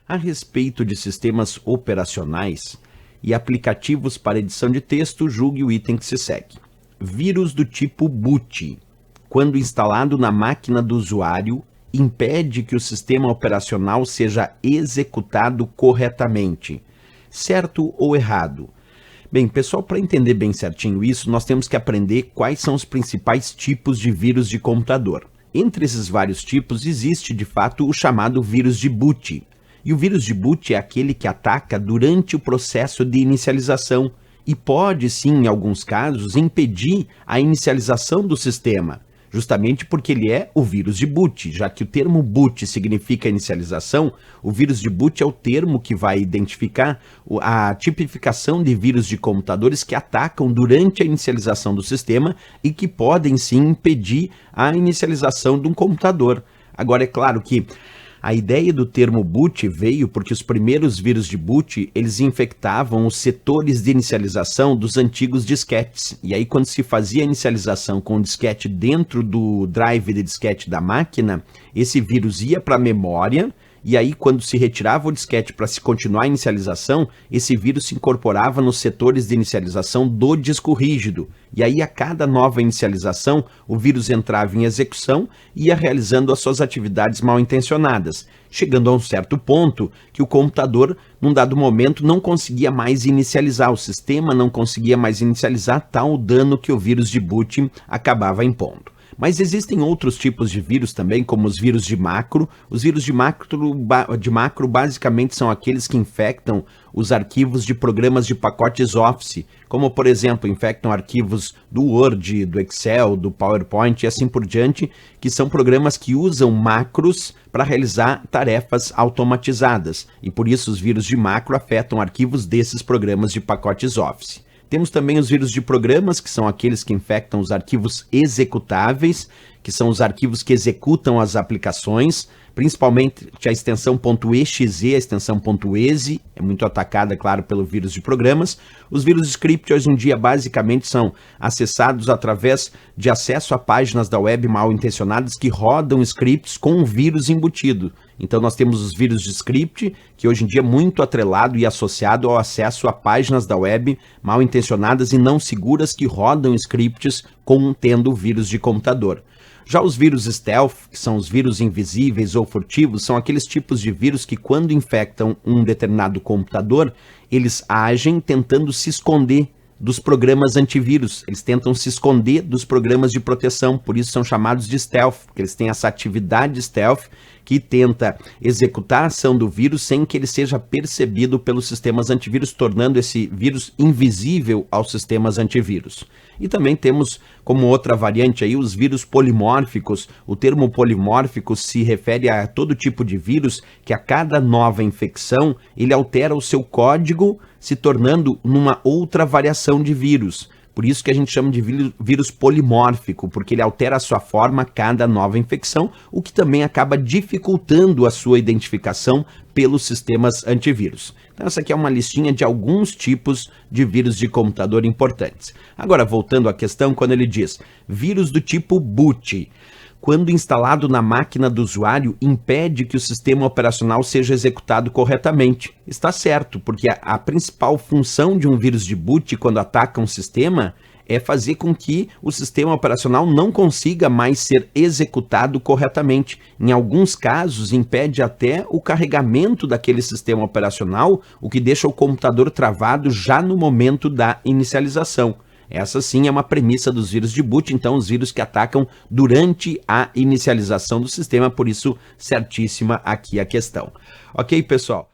A respeito de sistemas operacionais e aplicativos para edição de texto, julgue o item que se segue. Vírus do tipo boot, quando instalado na máquina do usuário, impede que o sistema operacional seja executado corretamente. Certo ou errado? Bem, pessoal, para entender bem certinho isso, nós temos que aprender quais são os principais tipos de vírus de computador. Entre esses vários tipos, existe de fato o chamado vírus de boot. E o vírus de boot é aquele que ataca durante o processo de inicialização e pode, sim, em alguns casos, impedir a inicialização do sistema, justamente porque ele é o vírus de boot. Já que o termo boot significa inicialização, o vírus de boot é o termo que vai identificar a tipificação de vírus de computadores que atacam durante a inicialização do sistema e que podem, sim, impedir a inicialização de um computador. Agora, é claro que a ideia do termo boot veio porque os primeiros vírus de boot, eles infectavam os setores de inicialização dos antigos disquetes. E aí, quando se fazia a inicialização com o disquete dentro do drive de disquete da máquina, esse vírus ia para a memória, e aí quando se retirava o disquete para se continuar a inicialização, esse vírus se incorporava nos setores de inicialização do disco rígido. E aí a cada nova inicialização, o vírus entrava em execução e ia realizando as suas atividades mal intencionadas, chegando a um certo ponto que o computador, num dado momento, não conseguia mais inicializar, o sistema não conseguia mais inicializar tal o dano que o vírus de boot acabava impondo. Mas existem outros tipos de vírus também, como os vírus de macro. Os vírus de macro basicamente são aqueles que infectam os arquivos de programas de pacotes Office, como, por exemplo, infectam arquivos do Word, do Excel, do PowerPoint e assim por diante, que são programas que usam macros para realizar tarefas automatizadas. E por isso os vírus de macro afetam arquivos desses programas de pacotes Office. Temos também os vírus de programas, que são aqueles que infectam os arquivos executáveis, que são os arquivos que executam as aplicações, principalmente a extensão .exe, a extensão .exe, é muito atacada, claro, pelo vírus de programas. Os vírus de script hoje em dia basicamente são acessados através de acesso a páginas da web mal intencionadas que rodam scripts com um vírus embutido. Então nós temos os vírus de script, que hoje em dia é muito atrelado e associado ao acesso a páginas da web mal intencionadas e não seguras que rodam scripts contendo vírus de computador. Já os vírus stealth, que são os vírus invisíveis ou furtivos, são aqueles tipos de vírus que, quando infectam um determinado computador, eles agem tentando se esconder dos programas antivírus. Eles tentam se esconder dos programas de proteção, por isso são chamados de stealth, porque eles têm essa atividade stealth que tenta executar a ação do vírus sem que ele seja percebido pelos sistemas antivírus, tornando esse vírus invisível aos sistemas antivírus. E também temos como outra variante aí os vírus polimórficos. O termo polimórfico se refere a todo tipo de vírus que a cada nova infecção ele altera o seu código, se tornando numa outra variação de vírus. Por isso que a gente chama de vírus polimórfico, porque ele altera a sua forma a cada nova infecção, o que também acaba dificultando a sua identificação pelos sistemas antivírus. Então essa aqui é uma listinha de alguns tipos de vírus de computador importantes. Agora, voltando à questão, quando ele diz vírus do tipo boot, quando instalado na máquina do usuário, impede que o sistema operacional seja executado corretamente. Está certo, porque a principal função de um vírus de boot, quando ataca um sistema, é fazer com que o sistema operacional não consiga mais ser executado corretamente. Em alguns casos, impede até o carregamento daquele sistema operacional, o que deixa o computador travado já no momento da inicialização. Essa sim é uma premissa dos vírus de boot, então os vírus que atacam durante a inicialização do sistema, por isso certíssima aqui a questão. Ok, pessoal?